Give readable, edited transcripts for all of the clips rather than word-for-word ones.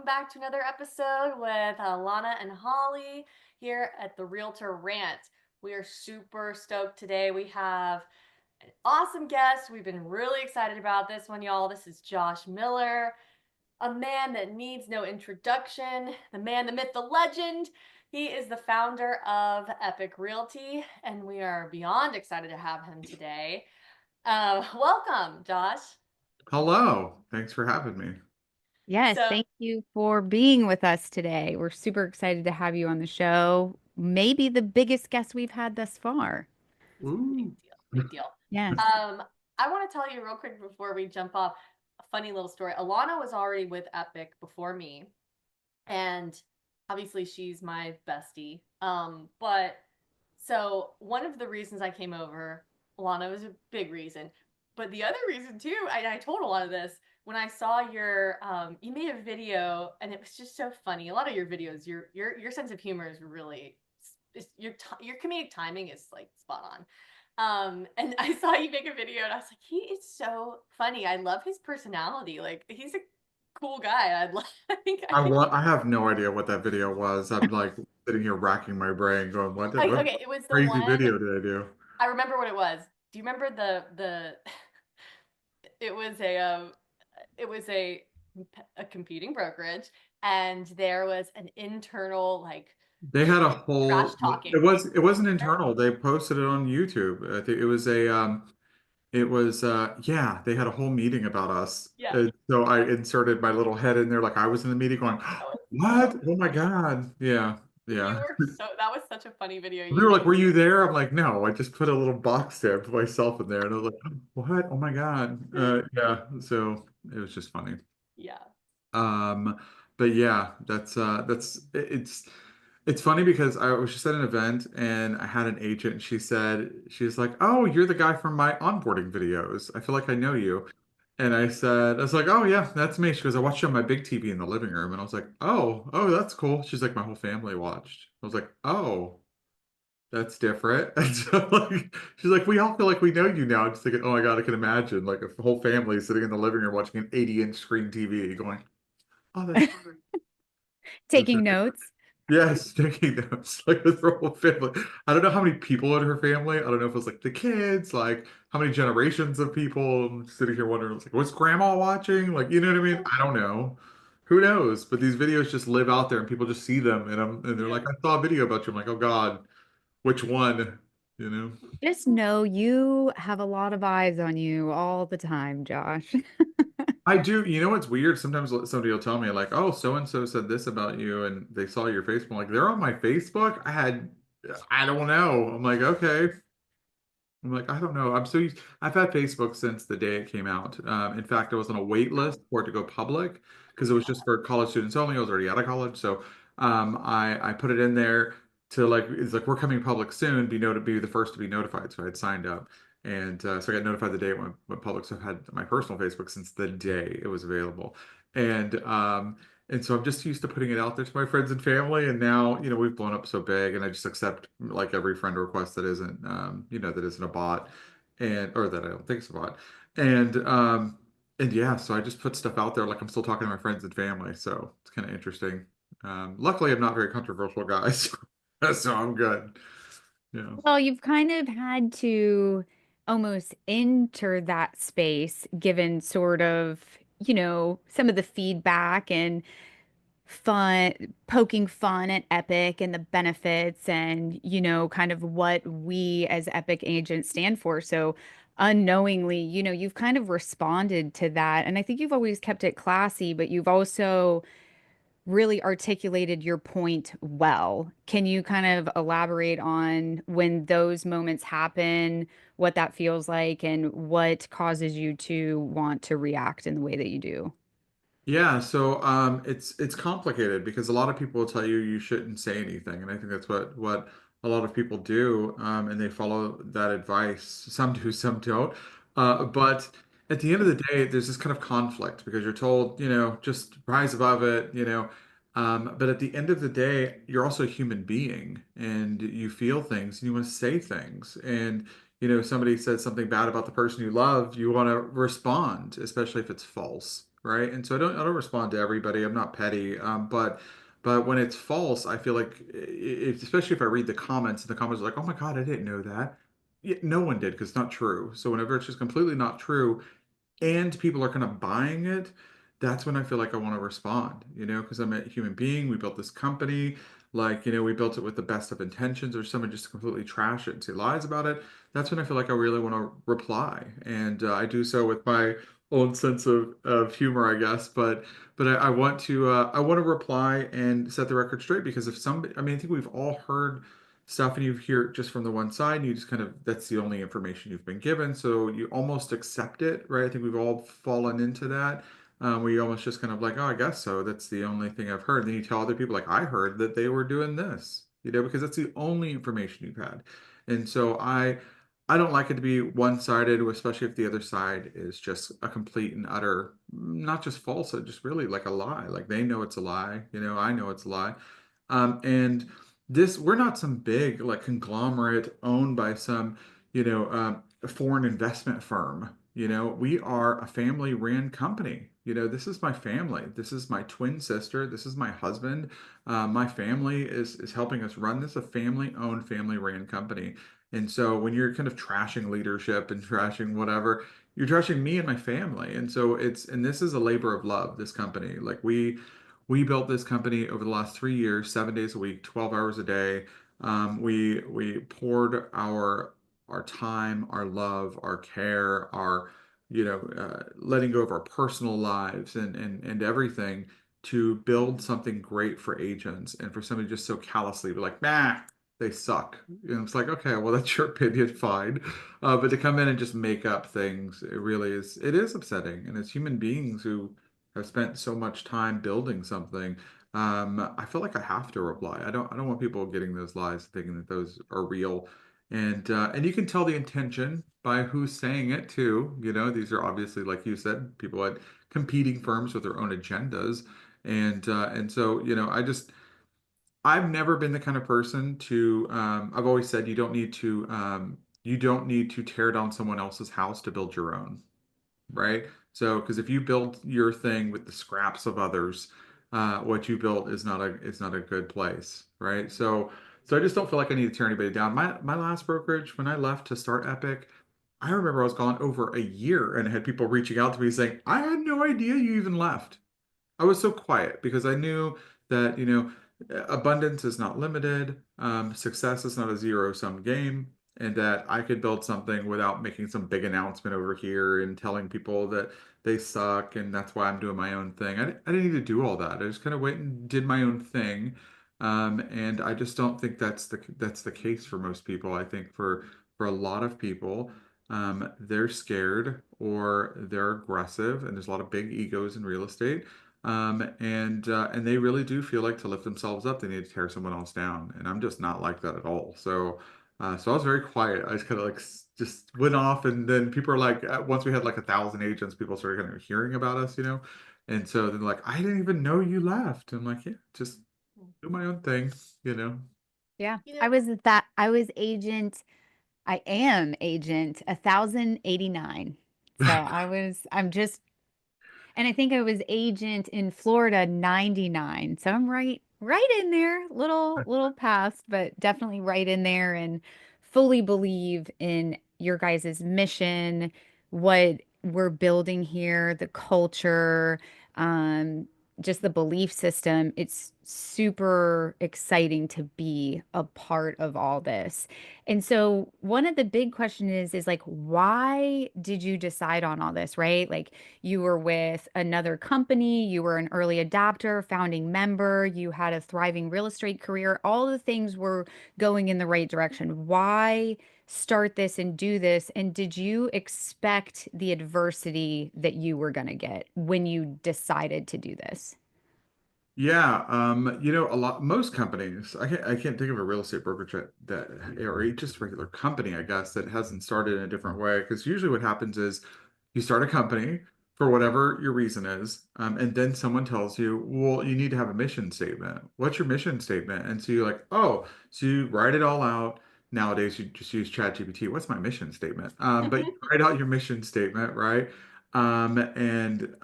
welcome back to another episode with Lana and Holly here at the Realtor Rant. We are super stoked today. We have an awesome guest. We've been really excited about this one, y'all. This is Josh Miller, a man that needs no introduction, the man, the myth, the legend. He is the founder of Epique Realty, and we are beyond excited to have him today. Welcome, Josh. Hello. Thanks for having me. Yes, So, thank you for being with us today. We're super excited to have you on the show. Maybe the biggest guest we've had thus far. big Ooh. deal, big deal. Yes. I want to tell you real quick before we jump off a funny little story. Alana was already with Epic before me, and obviously she's my bestie. But so one of the reasons I came over, Alana was a big reason, but the other reason too, I told a lot of this when I saw your you made a video and it was just so funny. A lot of your videos, your sense of humor is really your comedic timing is like spot on. And I saw you make a video and I was like, he is so funny. I love his personality. Like he's a cool guy. I have no idea what that video was. I'm like sitting here racking my brain going, what Okay, it was the crazy one. video did I do? I remember what it was. Do you remember the it was a competing brokerage, and there was an internal like They had a trash whole talking. it wasn't internal. They posted it on YouTube. I think it was a it was yeah, they had a whole meeting about us. Yeah, And so I inserted my little head in there like I was in the meeting going, that was "What? so Oh my funny. God." Yeah. You Yeah. were so that was such a funny video They you were like, made. "Were you there?" I'm like, "No, I just put a little box there, put myself in there," and I was like, "What? Oh my God!" Yeah, so it was just funny. Yeah. Um, but yeah, it's funny because I was just at an event and I had an agent and she was like, "Oh, you're the guy from my onboarding videos. I feel like I know you." And I was like, "Oh yeah, that's me." She goes, "I watched you on my big TV in the living room," and I was like, "Oh, that's cool." She's like, "My whole family watched." I was like, "Oh." That's different. And so like she's like, we all feel like we know you now. I'm just thinking, oh my God, I can imagine like a whole family sitting in the living room watching an 80-inch screen TV going, oh, that's great. That's Taking it. notes. Yes, taking notes like with her whole family. I don't know how many people in her family. I don't know if it was like the kids, like how many generations of people. I'm sitting here wondering, like, was grandma watching? Like, you know what I mean? I don't know. Who knows? But these videos just live out there and people just see them and they're like, I saw a video about you. I'm like, oh God. Which one? You know? Just know you have a lot of eyes on you all the time, Josh. I do. You know what's weird? Sometimes somebody will tell me like, "Oh, so and so said this about you," and they saw your Facebook. I'm like, they're on my Facebook. I don't know. I'm like, okay. I'm like, I don't know. I've had Facebook since the day it came out. In fact, I was on a wait list for it to go public because it was just for college students only. I was already out of college, so I put it in there to like it's like we're coming public soon. Be the first to be notified. So I had signed up, and so I got notified the day it went public. So I've had my personal Facebook since the day it was available, and um, and so I'm just used to putting it out there to my friends and family. And now, we've blown up so big and I just accept like every friend request that isn't, that isn't a bot or that I don't think is a bot. And yeah, so I just put stuff out there like I'm still talking to my friends and family. So it's kind of interesting. Luckily, I'm not a very controversial guy, so I'm good. Yeah. Well, you've kind of had to almost enter that space given sort of, some of the feedback and fun, poking fun at Epic and the benefits and, kind of what we as Epic agents stand for. So unknowingly, you've kind of responded to that. And I think you've always kept it classy, but you've also really articulated your point well. Can you kind of elaborate on when those moments happen, what that feels like, and what causes you to want to react in the way that you do? Yeah, so it's complicated because a lot of people will tell you you shouldn't say anything, and I think that's what a lot of people do, and they follow that advice. Some do, some don't. But at the end of the day, there's this kind of conflict because you're told, just rise above it, but at the end of the day, you're also a human being and you feel things and you want to say things. And somebody says something bad about the person you love, you want to respond, especially if it's false. right? And so I don't respond to everybody. I'm not petty. But when it's false, I feel like, especially if I read the comments, and the comments are like, "Oh my God, I didn't know that." Yeah, no one did because it's not true. So whenever it's just completely not true, and people are kind of buying it, that's when I feel like I want to respond, because I'm a human being. We built this company, like, we built it with the best of intentions, or someone just completely trash it and say lies about it. That's when I feel like I really want to reply. And I do so with my own sense of humor, I guess. But I want to reply and set the record straight because if somebody, I mean, I think we've all heard stuff and you hear it just from the one side and you just kind of that's the only information you've been given, so you almost accept it, right? I think we've all fallen into that, where you almost just kind of like, oh, I guess so, that's the only thing I've heard. Then you tell other people like, I heard that they were doing this, because that's the only information you've had. And so I don't like it to be one-sided, especially if the other side is just a complete and utter, not just falsehood, just really like a lie. Like they know it's a lie, I know it's a lie. And we're not some big like conglomerate owned by some, foreign investment firm. We are a family ran company. This is my family. This is my twin sister. This is my husband. My family is helping us run this, a family owned, family ran company. And so when you're kind of trashing leadership and trashing whatever, you're trashing me and my family. And so and this is a labor of love, this company. Like we built this company over the last 3 years, 7 days a week, 12 hours a day. We poured our time, our love, our care, our letting go of our personal lives and everything to build something great for agents, and for somebody just so callously be like, nah, they suck. It's like, okay, well, that's your opinion, fine. But to come in and just make up things, it is upsetting. And as human beings who have spent so much time building something, I feel like I have to reply. I don't want people getting those lies, thinking that those are real. And you can tell the intention by who's saying it too. These are obviously, like you said, people at competing firms with their own agendas. And so, I've never been the kind of person to, I've always said you don't need to tear down someone else's house to build your own, right? So, because if you build your thing with the scraps of others, what you built is not a good place, right? So I just don't feel like I need to tear anybody down. My last brokerage, when I left to start Epic, I remember I was gone over a year and I had people reaching out to me saying, I had no idea you even left. I was so quiet because I knew that, abundance is not limited, success is not a zero-sum game, and that I could build something without making some big announcement over here and telling people that they suck and that's why I'm doing my own thing. I didn't need to do all that. I just kind of went and did my own thing. And I just don't think that's the case for most people. I think for a lot of people, they're scared or they're aggressive, and there's a lot of big egos in real estate. And they really do feel like to lift themselves up, they need to tear someone else down. And I'm just not like that at all. So I was very quiet. I just kind of like just went off, and then people are like, once we had like 1,000 agents, people started kind of hearing about us. And so they're like, I didn't even know you left. I'm like, yeah, just do my own thing, you know. Yeah. You know, I was agent, I am agent 1089. So I'm just, and I think I was agent in Florida 99. So I'm right in there, little past, but definitely right in there, and fully believe in your guys' mission, what we're building here, the culture, um, just the belief system. It's super exciting to be a part of all this. And so one of the big questions is like, why did you decide on all this, right? Like, you were with another company, you were an early adopter, founding member, you had a thriving real estate career. All the things were going in the right direction. Why start this and do this? And did you expect the adversity that you were going to get when you decided to do this? Yeah, most companies, I can't think of a real estate brokerage or just a regular company, I guess, that hasn't started in a different way. Because usually what happens is you start a company for whatever your reason is, and then someone tells you, well, you need to have a mission statement. What's your mission statement? And so you're like, oh, so you write it all out. Nowadays, you just use ChatGPT. What's my mission statement? But you write out your mission statement, right? And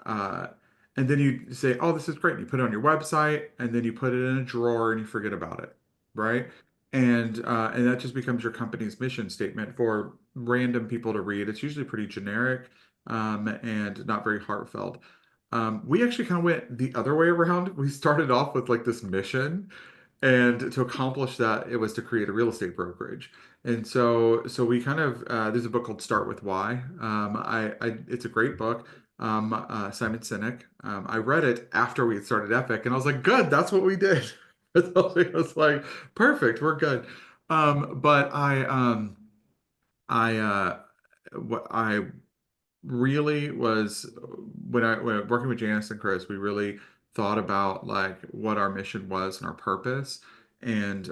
And then you say, "Oh, this is great." And you put it on your website, and then you put it in a drawer and you forget about it, right? And that just becomes your company's mission statement for random people to read. It's usually pretty generic, and not very heartfelt. We actually kind of went the other way around. We started off with like this mission, and to accomplish that, it was to create a real estate brokerage. And so we kind of there's a book called Start with Why. It's a great book. Simon Sinek. I read it after we had started Epic, and I was like, good, that's what we did. It was like, perfect, we're good. But what I really was when working with Janice and Chris, we really thought about like what our mission was and our purpose. And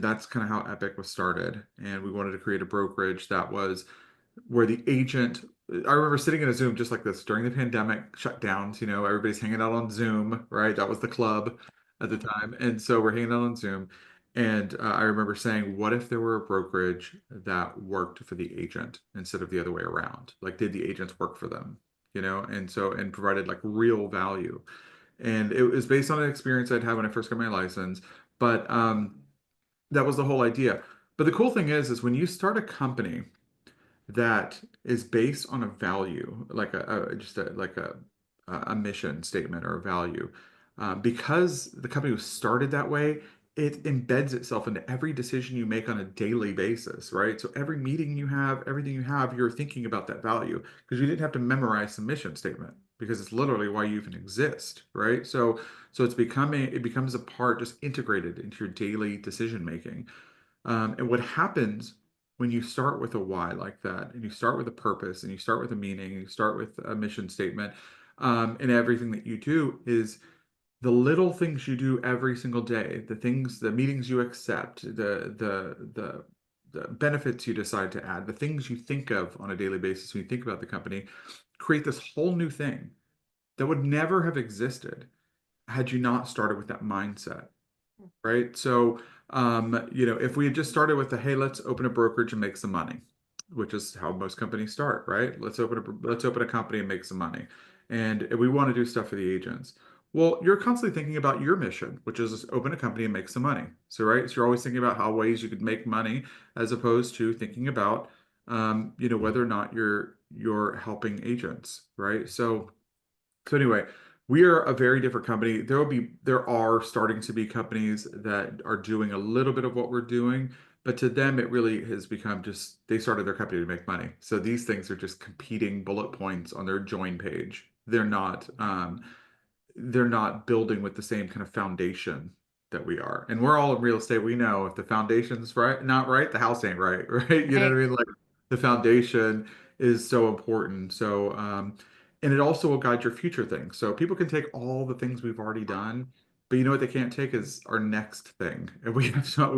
that's kind of how Epic was started. And we wanted to create a brokerage that was where the agent, I remember sitting in a Zoom just like this during the pandemic shutdowns, everybody's hanging out on Zoom, right? That was the club at the time. And so we're hanging out on Zoom. And I remember saying, what if there were a brokerage that worked for the agent instead of the other way around? Like, did the agents work for them? And provided like real value. And it was based on an experience I'd had when I first got my license. But that was the whole idea. But the cool thing is when you start a company, that is based on a value, like just a mission statement or a value. Because the company was started that way, it embeds itself into every decision you make on a daily basis, right? So every meeting you have, everything you have, you're thinking about that value because you didn't have to memorize the mission statement because it's literally why you even exist, right? So it becomes a part just integrated into your daily decision making. And what happens when you start with a why like that, and you start with a purpose, and you start with a meaning, and you start with a mission statement, and everything that you do is the little things you do every single day, the meetings you accept, the benefits you decide to add, the things you think of on a daily basis when you think about the company, create this whole new thing that would never have existed had you not started with that mindset, right? So, if we had just started with the, hey, let's open a brokerage and make some money, which is how most companies start, right? Let's open a company and make some money, and we want to do stuff for the agents. Well, you're constantly thinking about your mission, which is open a company and make some money. So, right, so you're always thinking about how ways you could make money, as opposed to thinking about, whether or not you're helping agents, right? So anyway, we are a very different company. There are starting to be companies that are doing a little bit of what we're doing, but to them it really has become just they started their company to make money. So these things are just competing bullet points on their join page. They're not building with the same kind of foundation that we are. And we're all in real estate. We know if the foundation's right, not right, the house ain't right, right? You know what Right. I mean? Like the foundation is so important. And it also will guide your future things. So people can take all the things we've already done, but you know what they can't take is our next thing. And we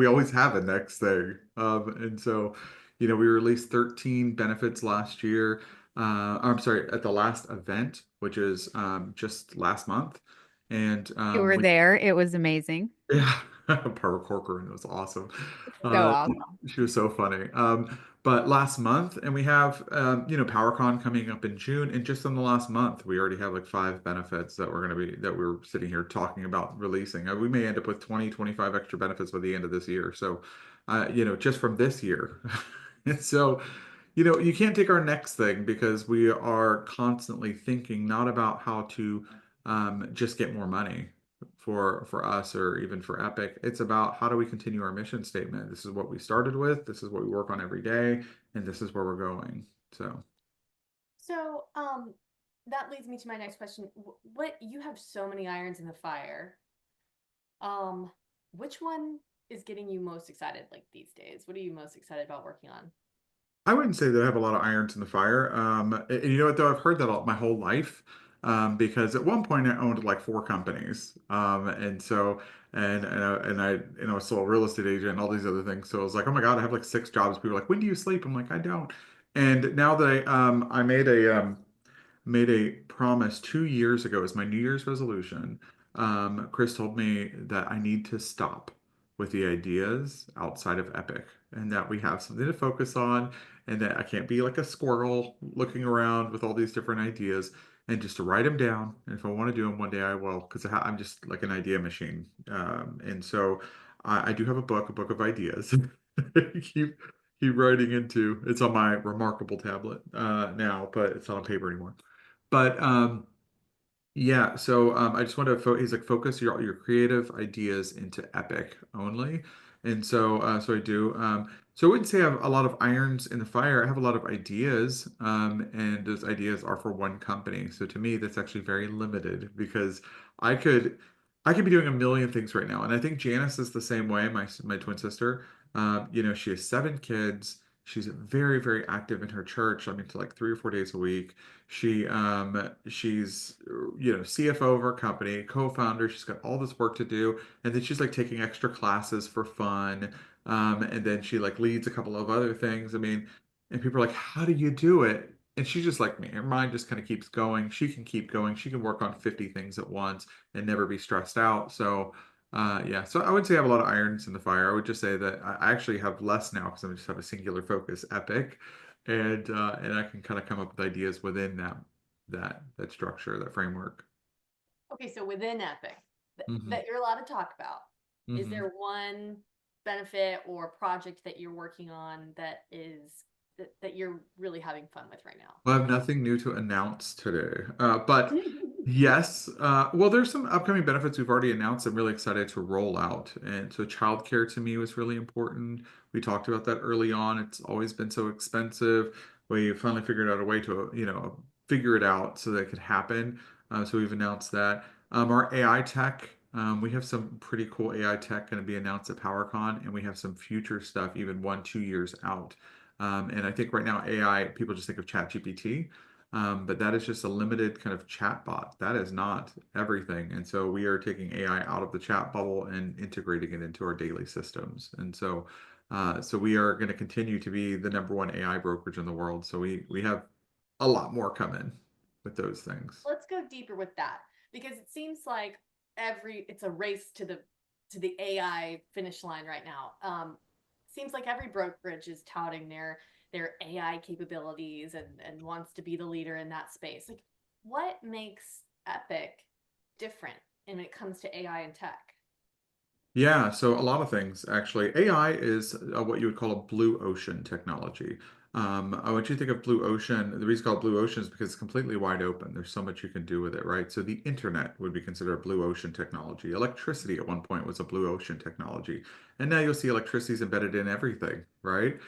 always have a next thing. And so, we released 13 benefits last year. I'm sorry, at the last event, which is just last month. And You were we there. It was amazing. yeah, Barbara Corcoran was awesome. So Uh, awesome. she was so funny. But last month, and we have PowerCon coming up in June, and just in the last month, we already have like 5 benefits that we're sitting here talking about releasing. We may end up with 20, 25 extra benefits by the end of this year. So, just from this year. And so, you can't take our next thing because we are constantly thinking not about how to just get more money for us or even for Epic. It's about how do we continue our mission statement. This is what we started with. This is what we work on every day, and this is where we're going. So So, that leads me to my next question. What you have so many irons in the fire. Um, which one is getting you most excited like these days? What are you most excited about working on? I wouldn't say that I have a lot of irons in the fire. And you know what though? I've heard that my whole life. Because at one point I owned like 4 companies. And I was still a real estate agent and all these other things. So I was like, oh my God, I have like 6 jobs. People are like, when do you sleep? I'm like, I don't. And now that I made a promise 2 years ago as my New Year's resolution. Chris told me that I need to stop with the ideas outside of Epic and that we have something to focus on and that I can't be like a squirrel looking around with all these different ideas. and just to write them down. And if I want to do them one day, I will, because I'm just like an idea machine. And so I do have a book of ideas. keep keep writing into. It's on my remarkable tablet now, but it's not on paper anymore. But yeah, so I just want to he's like focus your creative ideas into Epic only. And so so I do. So I wouldn't say I have a lot of irons in the fire. I have a lot of ideas, and those ideas are for one company. So to me, that's actually very limited because I could I could be doing a million things right now. And I think Janice is the same way, my twin sister. You know, she has 7 kids. She's very, very active in her church. I mean, to like 3 or 4 days a week. She's you know, CFO of her company, co-founder. She's got all this work to do, and then she's like taking extra classes for fun. And then she like leads a couple of other things. I mean, and people are like, "How do you do it?" And she's just like me. Her mind just kind of keeps going. She can keep going. She can work on 50 things at once and never be stressed out. So yeah, so I wouldn't say I have a lot of irons in the fire. I would just say that I actually have less now because I just have a singular focus, Epic, and I can kind of come up with ideas within that structure, that framework. Okay, so within Epic Hmm. that you're allowed to talk about, is Hmm. there one benefit or project that you're working on that you're really having fun with right now? I have nothing new to announce today. But yes, well, there's some upcoming benefits we've already announced. I'm really excited to roll out. And so childcare to me was really important. We talked about that early on. It's always been so expensive. We finally figured out a way to, you know, figure it out so that it could happen. So we've announced that. Our AI tech, we have some pretty cool AI tech going to be announced at PowerCon, and we have some future stuff even 1, 2 years out. And I think right now AI, people just think of ChatGPT, but that is just a limited kind of chat bot. That is not everything. And so we are taking AI out of the chat bubble and integrating it into our daily systems. And so, so we are going to continue to be the number one AI brokerage in the world. So we have a lot more coming with those things. Let's go deeper with that because it seems like it's a race to the AI finish line right now. Seems like every brokerage is touting their AI capabilities and wants to be the leader in that space. Like, what makes Epic different when it comes to AI and tech? Yeah, so a lot of things actually. AI is what you would call a blue ocean technology. I want you to think of blue ocean. The reason it's called blue ocean is because it's completely wide open. There's so much you can do with it, right? So the internet would be considered a blue ocean technology. Electricity at one point was a blue ocean technology, and now you'll see electricity is embedded in everything, right?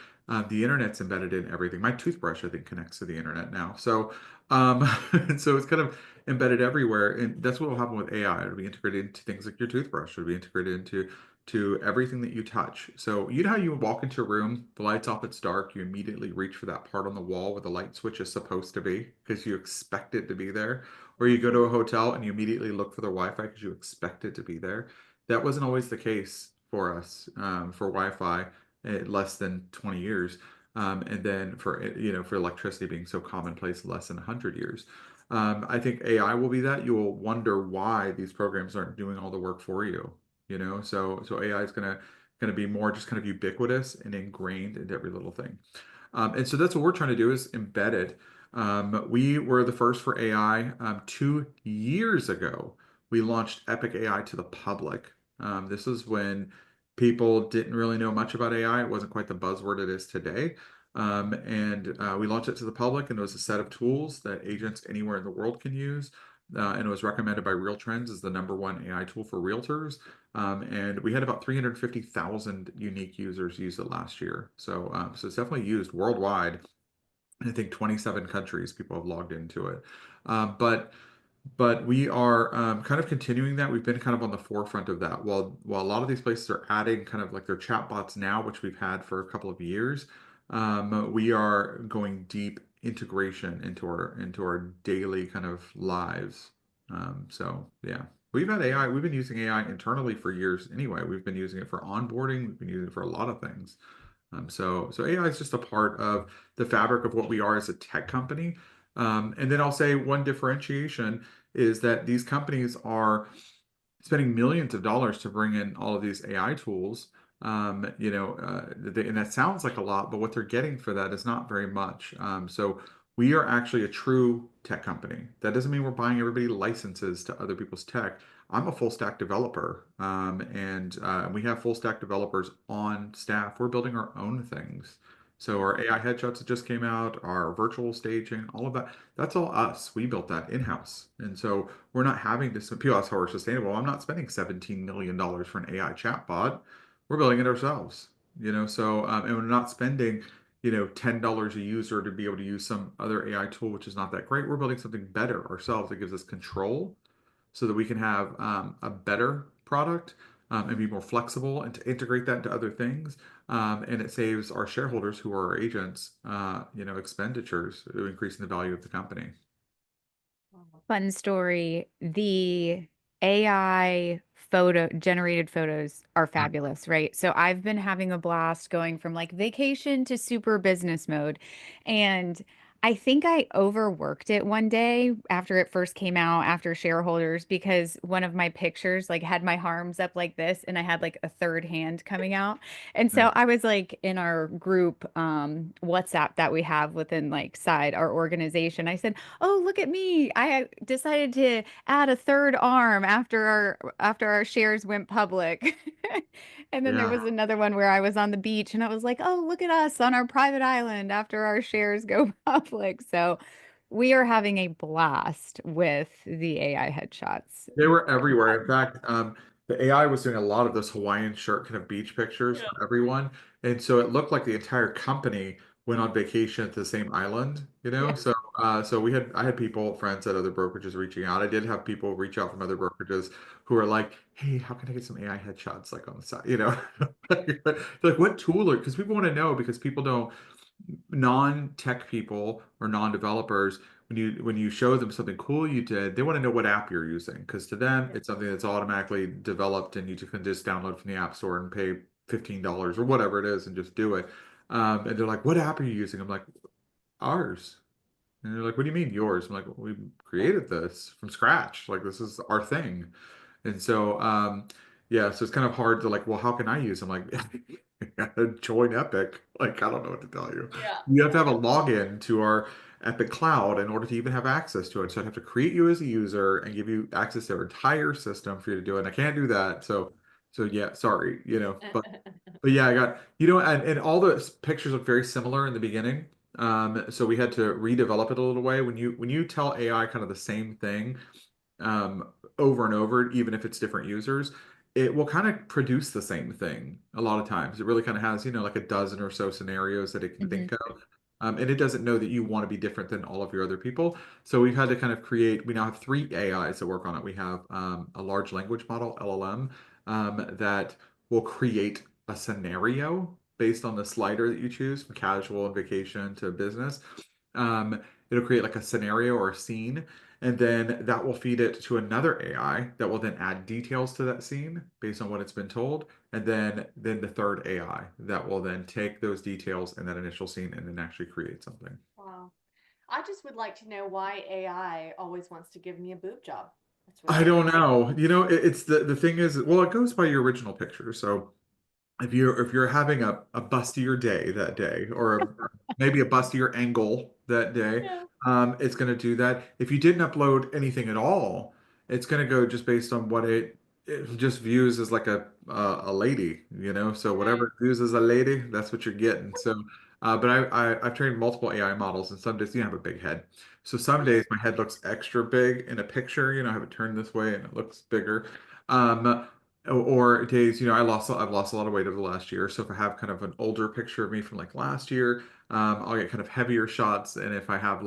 The internet's embedded in everything. My toothbrush, I think, connects to the internet now. So, and so it's kind of embedded everywhere, and that's what will happen with AI. It'll be integrated into things like your toothbrush. It'll be integrated into to everything that you touch. So you know how you walk into a room, the light's off, it's dark, you immediately reach for that part on the wall where the light switch is supposed to be because you expect it to be there. Or you go to a hotel and you immediately look for the Wi-Fi because you expect it to be there. That wasn't always the case for us for Wi-Fi less than 20 years. And then for you know for electricity being so commonplace less than 100 years. I think AI will be that. You will wonder why these programs aren't doing all the work for you. You know, so AI is gonna be more just kind of ubiquitous and ingrained into every little thing. And so that's what we're trying to do is embed it. We were the first for AI 2 years ago. We launched Epic AI to the public. This is when people didn't really know much about AI. It wasn't quite the buzzword it is today. And we launched it to the public, and it was a set of tools that agents anywhere in the world can use. And it was recommended by Real Trends as the number one AI tool for realtors. And we had about 350,000 unique users use it last year. So it's definitely used worldwide. I think 27 countries people have logged into it. But we are kind of continuing that. We've been kind of on the forefront of that. While a lot of these places are adding kind of like their chatbots now, which we've had for a couple of years, we are going deep integration into our daily kind of lives. So yeah, we've had AI. We've been using AI internally for years anyway. We've been using it for onboarding. We've been using it for a lot of things. So AI is just a part of the fabric of what we are as a tech company. And then I'll say one differentiation is that these companies are spending millions of dollars to bring in all of these AI tools. And that sounds like a lot, but what they're getting for that is not very much. So We are actually a true tech company. That doesn't mean we're buying everybody licenses to other people's tech. I'm a full stack developer, and we have full stack developers on staff. We're building our own things. So our AI headshots that just came out, our virtual staging, all of that, that's all us. We built that in-house. And so we're not having to, people ask how we're sustainable. I'm not spending $17 million for an AI chatbot. We're building it ourselves, so, and we're not spending $10 a user to be able to use some other AI tool, which is not that great. We're building something better ourselves that gives us control so that we can have a better product and be more flexible and to integrate that into other things. And it saves our shareholders, who are our agents, expenditures, increasing the value of the company. Fun story. The AI photo generated photos are fabulous, right? So I've been having a blast going from like vacation to super business mode. And I think I overworked it one day after it first came out, after shareholders, because one of my pictures like had my arms up like this and I had like a third hand coming out. And Yeah. so I was like in our group WhatsApp that we have within like side our organization. I said, "Oh, look at me. I decided to add a third arm after our shares went public." And then there Yeah. was another one where I was on the beach and I was like, "Oh, look at us on our private island after our shares go public." So we are having a blast with the AI headshots. They were everywhere. In fact, the AI was doing a lot of those Hawaiian shirt kind of beach pictures Yeah. for everyone. And so it looked like the entire company went on vacation at the same island, Yeah. So I had people, friends at other brokerages reaching out. I did have people reach out from other brokerages who are like, "Hey, how can I get some AI headshots like on the side?" Like what tool because people want to know because people don't non-tech people or non-developers when you show them something cool you did, they want to know what app you're using because to them Yeah. it's something that's automatically developed and you can just download from the App Store and pay $15 or whatever it is and just do it. And they're like, "What app are you using?" I'm like, "Ours." And they're like, "What do you mean yours?" I'm like, "Well, we created this from scratch. Like this is our thing." And so, yeah, so it's kind of hard to like, well, how can I use them? Like, join Epic. Like, I don't know what to tell you. Yeah. You have to have a login to our Epic Cloud in order to even have access to it. So I'd have to create you as a user and give you access to our entire system for you to do it. And I can't do that. So yeah, sorry, but yeah, I got, and all the pictures look very similar in the beginning. So we had to redevelop it a little way. When you tell AI kind of the same thing, over and over, even if it's different users, it will kind of produce the same thing a lot of times. It really kind of has, like a dozen or so scenarios that it can Mhm. think of. And it doesn't know that you want to be different than all of your other people. So we've had to kind of we now have three AIs that work on it. We have a large language model, LLM, that will create a scenario based on the slider that you choose from casual and vacation to business. It'll create like a scenario or a scene, and then that will feed it to another AI that will then add details to that scene based on what it's been told. And then the third AI that will then take those details in that initial scene and then actually create something. Wow. I just would like to know why AI always wants to give me a boob job. That's what I I would don't like. know. It's the thing is, well, it goes by your original picture. So if you're having a bustier day that day, or maybe a bustier angle that day, Yeah. it's going to do that. If you didn't upload anything at all, it's going to go just based on what it just views as like a lady, So whatever Okay. it views as a lady, that's what you're getting. So, but I've trained multiple AI models, and some days you have a big head. So some days my head looks extra big in a picture, I have it turned this way and it looks bigger. Um, or days, I've lost a lot of weight over the last year. So if I have kind of an older picture of me from like last year, I'll get kind of heavier shots. And if I have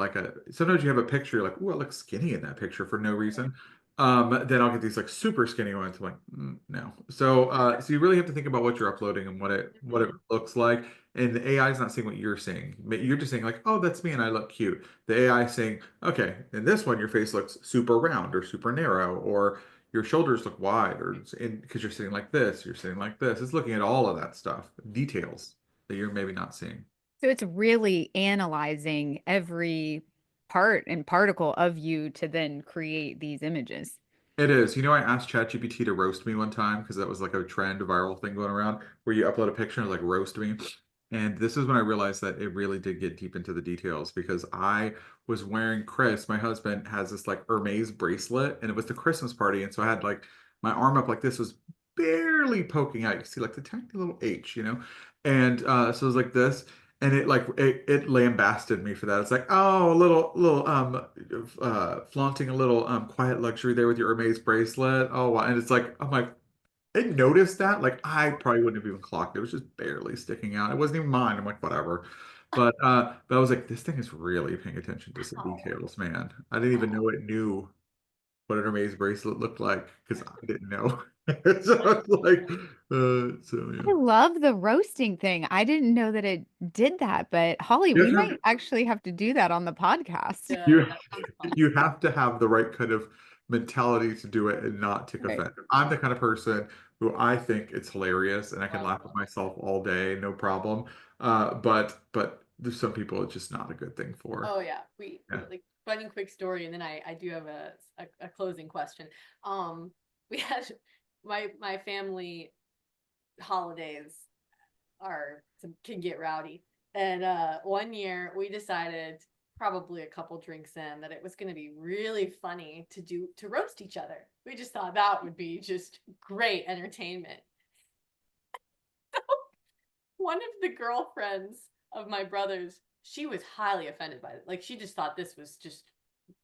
sometimes you have a picture, you're like, "Ooh, I look skinny in that picture for no reason." Then I'll get these like super skinny ones. I'm like, no. So you really have to think about what you're uploading and what it Mhm. looks like. And the AI is not seeing what you're seeing. You're just saying like, "Oh, that's me and I look cute." The AI is saying, "Okay, in this one, your face looks super round or super narrow, or your shoulders look wide, or because you're sitting like this, you're sitting like this." It's looking at all of that stuff, details that you're maybe not seeing. So it's really analyzing every part and particle of you to then create these images. It is. I asked ChatGPT to roast me one time because that was like a trend, a viral thing going around where you upload a picture and like roast me. And this is when I realized that it really did get deep into the details because I was wearing Chris, my husband has this like Hermes bracelet and it was the Christmas party. And so I had like my arm up like this was barely poking out. You see like the tiny little H, you know? And so it was like this. And it lambasted me for that. It's like, oh, a little flaunting a little quiet luxury there with your Hermes bracelet. Oh wow. And it's like I'm like I noticed that. Like I probably wouldn't have even clocked it. It was just barely sticking out. It wasn't even mine. I'm like, whatever. But I was like, this thing is really paying attention to some Oh, details, man. I didn't even know it knew what an Hermes bracelet looked like because I didn't know. So I was like, so yeah. I love the roasting thing. I didn't know that it did that, but Holly, You we have to might actually have to do that on the podcast. you good. That sounds fun. you have to have the right kind of mentality to do it and not take Right. offense. I'm the kind of person who I think it's hilarious and I can I laugh at love it. myself all day, no problem. But there's some people it's just not a good thing for. Oh yeah, we Yeah. like funny quick story, and then I do have a closing question. Um, we had my family holidays can get rowdy, and one year we decided probably a couple drinks in that it was going to be really funny to roast each other. We just thought that would be just great entertainment. One of the girlfriends of my brother's, she was highly offended by it. Like she just thought this was just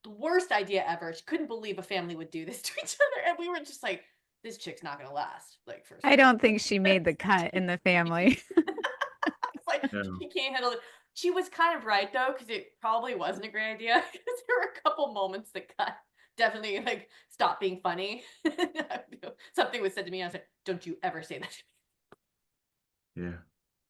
the worst idea ever. She couldn't believe a family would do this to each other. And we were just like, this chick's not gonna last. Like first I of all. don't think she made the cut in the family. It's like Yeah. she can't handle it. She was kind of right though, because it probably wasn't a great idea. Because there were a couple moments that got definitely like stop being funny. Something was said to me. I was like, don't you ever say that to me. Yeah.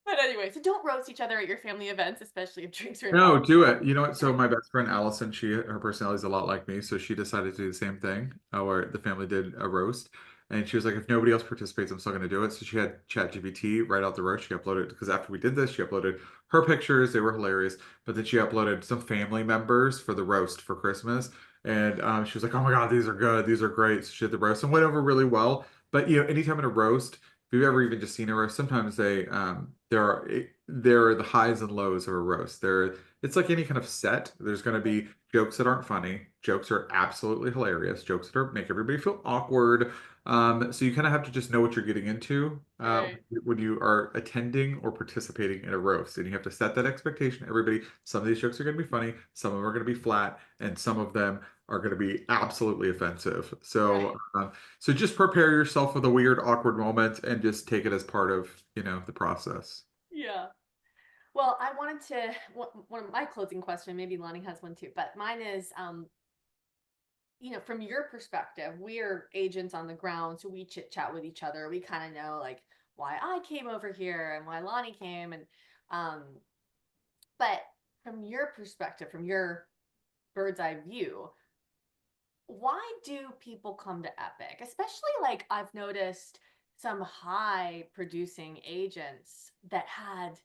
But anyway, so don't roast each other at your family events, especially if drinks are No, involved. do it. You know what? So my best friend Allison, her personality is a lot like me, so she decided to do the same thing, where the family did a roast, and she was like, if nobody else participates, I'm still going to do it. So she had ChatGPT write out the roast. She uploaded because after we did this, she uploaded her pictures. They were hilarious, but then she uploaded some family members for the roast for Christmas, and she was like, oh my God, these are good, these are great. So she did the roast and went over really well. But you know, anytime in a roast. If you've ever even just seen a roast, sometimes there are the highs and lows of a roast. It's like any kind of set. There's going to be jokes that aren't funny, jokes are absolutely hilarious, jokes that make everybody feel awkward. So you kind of have to just know what you're getting into Right. when you are attending or participating in a roast, and you have to set that expectation. Everybody, some of these jokes are going to be funny, some of them are going to be flat, and some of them are going to be absolutely offensive. Right. So just prepare yourself for the weird, awkward moments and just take it as part of, the process. Yeah. Well, I wanted to one of my closing question, maybe Lonnie has one too, but mine is from your perspective, we're agents on the ground, so we chit chat with each other. We kind of know like why I came over here and why Lonnie came and um but from your perspective, from your bird's eye view, why do people come to Epic? Especially like I've noticed some high producing agents that had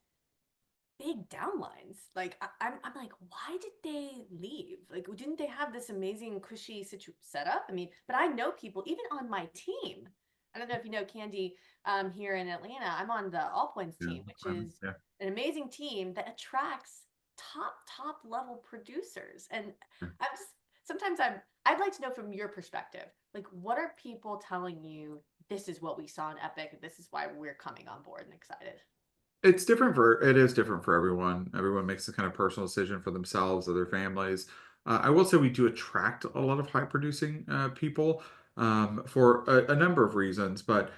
big downlines. Like I'm like, why did they leave? Like, didn't they have this amazing cushy setup? I mean, but I know people even on my team. I don't know if you know Candy here in Atlanta. I'm on the All Points Yeah. team, which is Yeah. an amazing team that attracts top level producers. And Yeah. I'm just sometimes I'd like to know from your perspective, like what are people telling you? This is what we saw in Epic, and this is why we're coming on board and excited. It is different for everyone. Everyone makes a kind of personal decision for themselves or their families. I will say we do attract a lot of high producing people for a number of reasons, but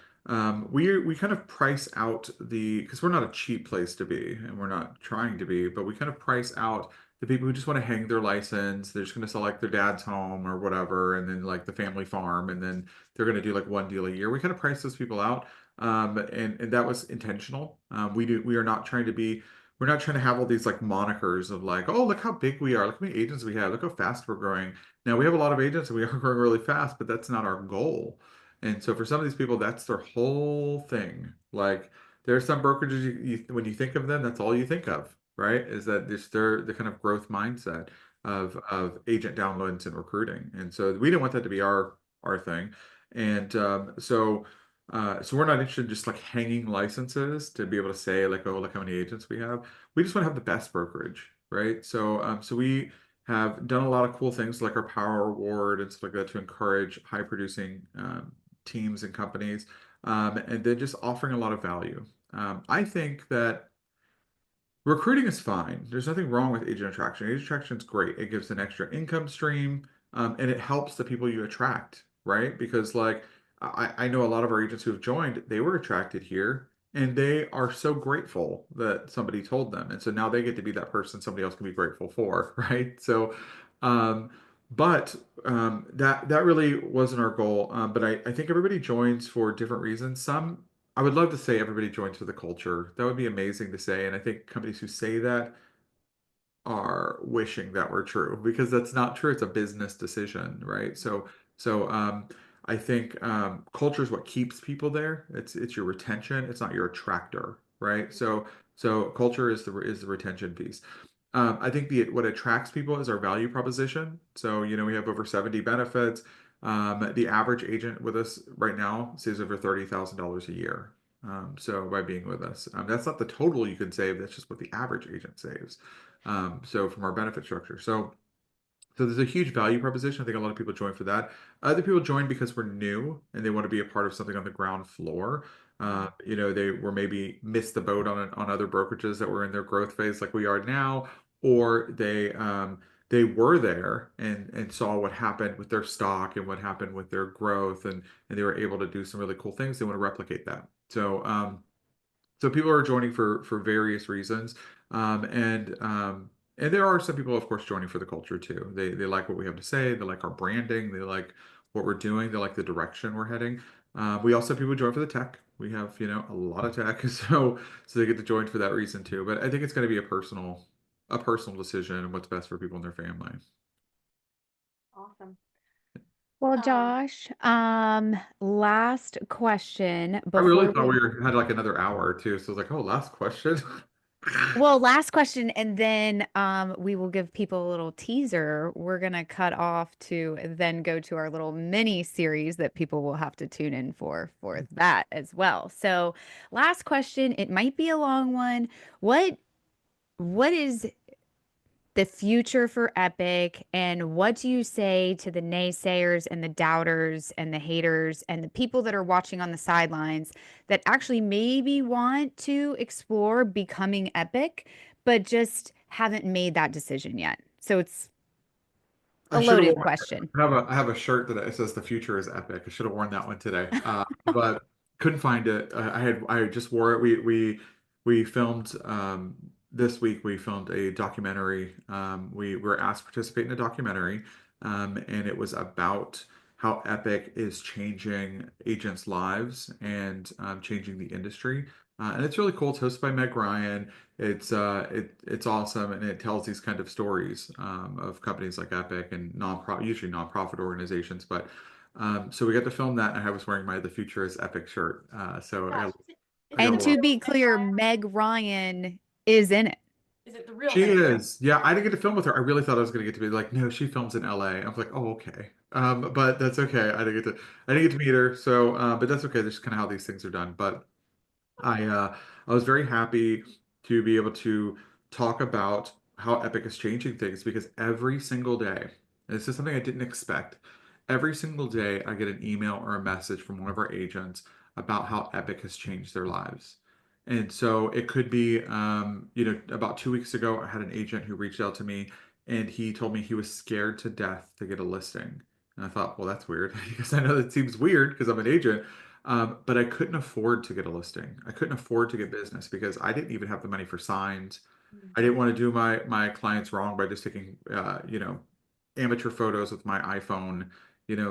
we kind of price out because we're not a cheap place to be, and we're not trying to be, but we kind of price out the people who just want to hang their license. They're just going to sell like their dad's home or whatever, and then like the family farm, and then they're going to do like one deal a year. We kind of price those people out and that was intentional. We are not trying to be we're not trying to have all these like monikers of like, oh, look how big we are, look how many agents we have, look how fast we're growing. Now we have a lot of agents and we are growing really fast, but that's not our goal. And so for some of these people, that's their whole thing. Like there are some brokerages when you think of them, that's all you think of, right? Is that just their the kind of growth mindset of agent downloads and recruiting. And so we didn't want that to be our thing. And so So we're not interested in just like hanging licenses to be able to say like, oh, look how many agents we have. We just want to have the best brokerage, right? So we have done a lot of cool things like our Power Award and stuff like that to encourage high producing teams and companies, and then just offering a lot of value. I think that recruiting is fine. There's nothing wrong with agent attraction. Agent attraction is great. It gives an extra income stream, and it helps the people you attract, right? Because like I know a lot of our agents who have joined, they were attracted here, and they are so grateful that somebody told them, and so now they get to be that person somebody else can be grateful for, right? So, um, but that really wasn't our goal. But I think everybody joins for different reasons. Some I would love to say everybody joins for the culture. That would be amazing to say. And I think companies who say that are wishing that were true because that's not true. It's a business decision, right? So I think culture is what keeps people there. It's your retention. It's not your attractor, right? So culture is the retention piece. I think what attracts people is our value proposition. So, we have over 70 benefits. The average agent with us right now saves over $30,000 a year. So by being with us, that's not the total you can save. That's just what the average agent saves. So from our benefit structure. So there's a huge value proposition. I think a lot of people join for that. Other people join because we're new and they want to be a part of something on the ground floor. They were maybe missed the boat on other brokerages that were in their growth phase like we are now, or they were there and saw what happened with their stock and what happened with their growth and they were able to do some really cool things. They want to replicate that. So people are joining for various reasons, and there are some people, of course, joining for the culture too. They like what we have to say. They like our branding. They like what we're doing. They like the direction we're heading. We also have people who join for the tech. We have a lot of tech, so they get to join for that reason too. But I think it's going to be a personal decision and what's best for people and their family. Awesome. Well, Um, Josh, last question I really before thought we we had like another hour or two, so I was like, oh, last question. Well, last question, and then we will give people a little teaser. We're gonna cut off to then go to our little mini series that people will have to tune in for that as well. So, last question, it might be a long one. What what is the future for Epic, and what do you say to the naysayers and the doubters and the haters and the people that are watching on the sidelines that actually maybe want to explore becoming Epic, but just haven't made that decision yet? So it's I a should have loaded worn. question. I have a shirt that it says "The future is epic." I should have worn that one today, but couldn't find it. I just wore it. We filmed this week. We filmed a documentary. We were asked to participate in a documentary, and it was about how Epic is changing agents' lives and changing the industry. And it's really cool. It's hosted by Meg Ryan. It's awesome, and it tells these kind of stories of companies like Epic and usually nonprofit organizations. But so we got to film that, and I was wearing my "The Future is Epic" shirt. So gosh, is I it got a And the lot. to real be Meg clear, Ryan? Meg Ryan is in it. Is it the real She Meg Ryan? is, yeah. I didn't get to film with her. I really thought I was going to get to be like, no, she films in LA. I was like, oh, okay. But that's okay. I didn't get to meet her. So, but that's okay. That's kind of how these things are done. But I was very happy to be able to talk about how Epic is changing things because every single day, and this is something I didn't expect, every single day I get an email or a message from one of our agents about how Epic has changed their lives. And so it could be, about 2 weeks ago, I had an agent who reached out to me and he told me he was scared to death to get a listing. And I thought, well, that's weird because I know that seems weird because I'm an agent. But I couldn't afford to get a listing. I couldn't afford to get business because I didn't even have the money for signs. I didn't want to do my clients wrong by just taking amateur photos with my iPhone.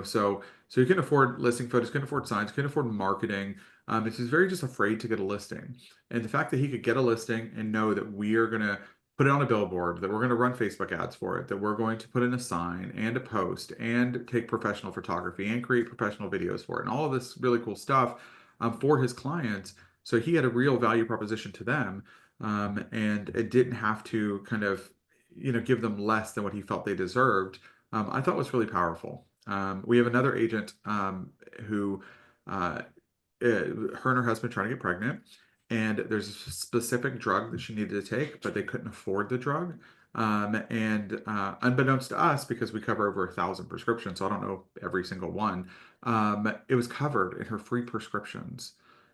So you can afford listing photos, couldn't afford signs, couldn't afford marketing. It's just very just afraid to get a listing. And the fact that he could get a listing and know that we are gonna put it on a billboard, that we're gonna run Facebook ads for it, that we're going to put in a sign and a post and take professional photography and create professional videos for it, and all of this really cool stuff for his clients. So he had a real value proposition to them, and it didn't have to kind of give them less than what he felt they deserved. I thought was really powerful. We have another agent who her and her husband trying to get pregnant, and there's a specific drug that she needed to take, but they couldn't afford the drug. And unbeknownst to us, because we cover over 1,000 prescriptions, so I don't know every single one, it was covered in her free prescriptions.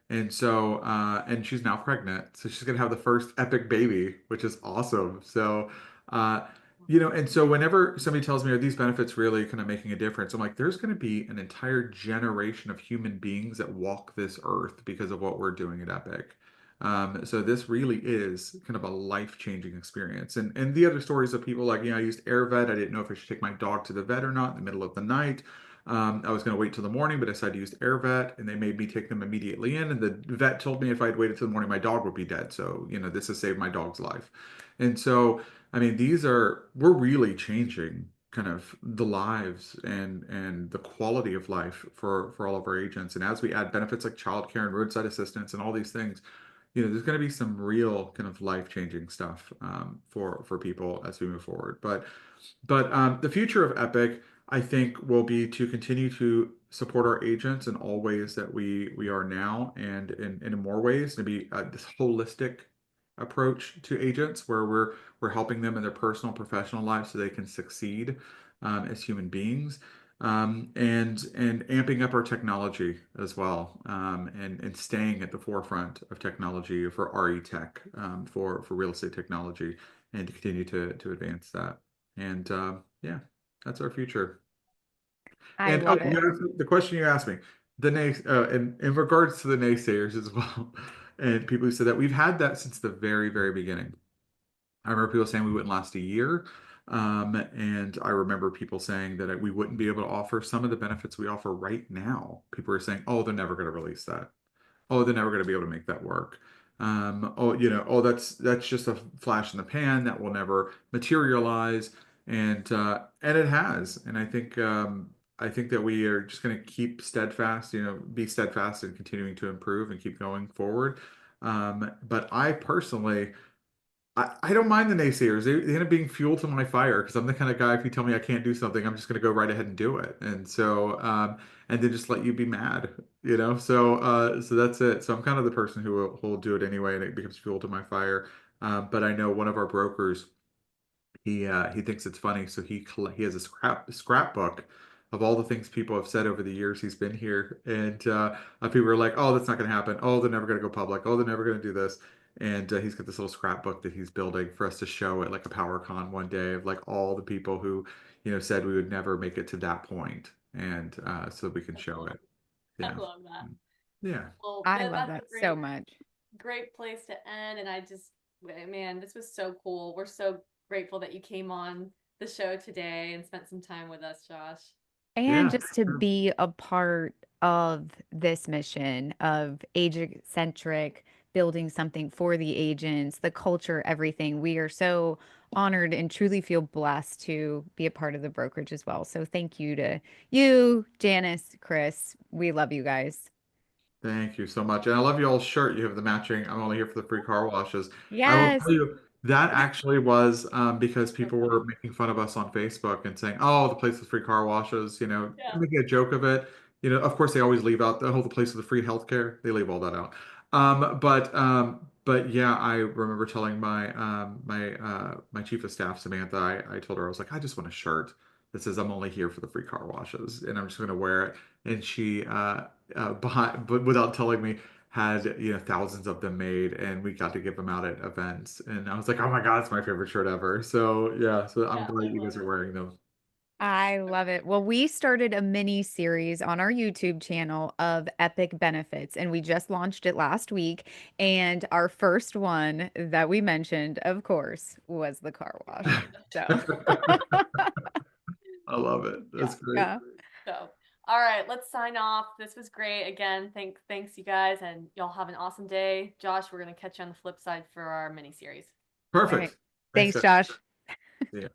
And so, and she's now pregnant, so she's gonna have the first Epic baby, which is awesome. So, uh, and so whenever somebody tells me, are these benefits really kind of making a difference? I'm like, there's going to be an entire generation of human beings that walk this earth because of what we're doing at Epic. So this really is kind of a life-changing experience. And the other stories of people like, I used AirVet. I didn't know if I should take my dog to the vet or not in the middle of the night. I was going to wait till the morning, but I decided to use AirVet, and they made me take them immediately in. And the vet told me if I'd waited till the morning, my dog would be dead. So, this has saved my dog's life. And so, I mean, we're really changing kind of the lives and the quality of life for all of our agents. And as we add benefits like childcare and roadside assistance and all these things, there's going to be some real kind of life-changing stuff for people as we move forward. But the future of Epic, I think, will be to continue to support our agents in all ways that we are now, and in more ways to be this holistic approach to agents where we're helping them in their personal, professional lives so they can succeed as human beings. And amping up our technology as well, and staying at the forefront of technology for RE tech, for real estate technology, and to continue to advance that. And yeah, that's our future. I And oh, love it. the question you asked me, in regards to the naysayers as well, and people who said that we've had that since the very, very beginning. I remember people saying we wouldn't last a year. And I remember people saying that we wouldn't be able to offer some of the benefits we offer right now. People are saying, oh, they're never going to release that. Oh, they're never going to be able to make that work. Oh, that's just a flash in the pan that will never materialize, and it has. And I think that we are just going to keep steadfast, be steadfast and continuing to improve and keep going forward. But I personally, I don't mind the naysayers. They end up being fuel to my fire because I'm the kind of guy, if you tell me I can't do something, I'm just going to go right ahead and do it. And so, and then just let you be mad, so that's it. So I'm kind of the person who will do it anyway, and it becomes fuel to my fire. But I know one of our brokers, he thinks it's funny, so he has a scrapbook of all the things people have said over the years he's been here, and people are like, "Oh, that's not going to happen. Oh, they're never going to go public. Oh, they're never going to do this." And he's got this little scrapbook that he's building for us to show at like a power con one day of like all the people who said we would never make it to that point, and so we can That's show cool. it. I Yeah, love that. yeah, Well, I that, love that's that a so great, much. great place to end. And man, this was so cool. We're so grateful that you came on the show today and spent some time with us, Josh. And yeah. just to be a part of this mission of agent centric, building something for the agents, the culture, everything. We are so honored and truly feel blessed to be a part of the brokerage as well. So thank you to you, Janice, Chris. We love you guys. Thank you so much. And I love your old shirt. You have the matching. I'm only here for the free car washes. I will Yes. tell you that actually was because So people were funny. making fun of us on Facebook and saying, "Oh, the place with free car washes," Yeah. making a joke of it. Of course, they always leave out the place with the free healthcare. They leave all that out. But yeah, I remember telling my chief of staff, Samantha, I told her, I was like, I just want a shirt that says I'm only here for the free car washes, and I'm just going to wear it. And she behind, but without telling me, had thousands of them made, and we got to give them out at events. And I was like, oh my God, it's my favorite shirt ever. So yeah, so I'm Yeah, I glad you love guys are it. wearing them. I love it. Well, we started a mini series on our YouTube channel of epic benefits, and we just launched it last week. And our first one that we mentioned, of course, was the car wash. So, I love it. Yeah. That's great. yeah. So, all right, let's sign off. This was great. Again, thanks you guys, and y'all have an awesome day. Josh, we're gonna catch you on the flip side for our mini series. All right. Perfect. Thanks, Thanks, guys. Josh. See ya.